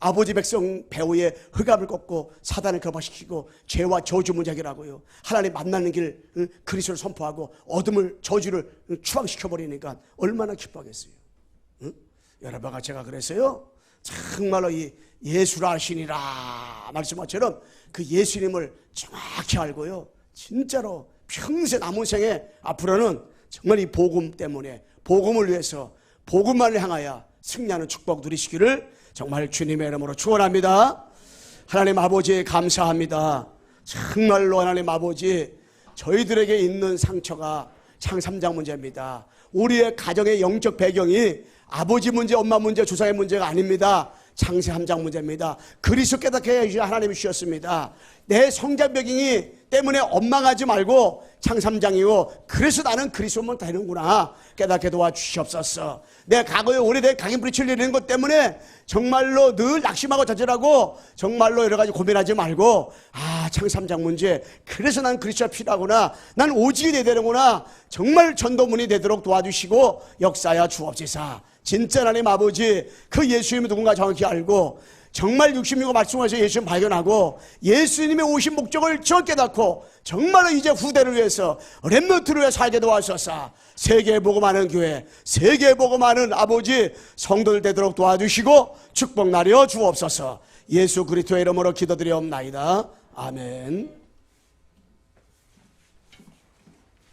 아버지 백성 배후에 흑암을 꺾고 사단을 거부시키고 죄와 저주 문제 해결하고요. 하나님 만나는 길 그리스도를 선포하고 어둠을 저주를 추방시켜버리니까 얼마나 기뻐하겠어요. 여러분과 제가 그랬어요. 정말로 이 예수라 하시니라 말씀한 것처럼 그 예수님을 정확히 알고요. 진짜로 평생 남은 생에 앞으로는 정말 이 복음 때문에 복음을 위해서 복음만을 향하여 승리하는 축복 누리시기를 정말 주님의 이름으로 축원합니다. 하나님 아버지 감사합니다. 정말로 하나님 아버지 저희들에게 있는 상처가 창 3장 문제입니다. 우리의 가정의 영적 배경이 아버지 문제, 엄마 문제, 조상의 문제가 아닙니다. 창세 3장 문제입니다. 그리스도 깨닫게 해주신 하나님이 주셨습니다. 내 성장 배경이 때문에 원망하지 말고 창 3장이고 그래서 나는 그리스도면 되는구나 깨닫게 도와주시옵소서. 내 과거에 오래된 강인 부딪힐 일이 있는 것 때문에 정말로 늘 낙심하고 좌절하고 정말로 여러 가지 고민하지 말고 창 3장 문제 그래서 난 그리스도가 필요하구나 난 오직이 돼야 되는구나 정말 전도문이 되도록 도와주시고 역사하여 주옵소서. 진짜 하나님 아버지 그 예수님이 누군가 정확히 알고 정말 66호 말씀에서 예수님 발견하고 예수님의 오신 목적을 정확히 깨닫고 정말로 이제 후대를 위해서 렘넌트를 위해 살게 도와주소서. 세계에 복음하는 교회 세계에 복음하는 아버지 성도들 되도록 도와주시고 축복 나려 주옵소서. 예수 그리스도의 이름으로 기도드리옵나이다. 아멘.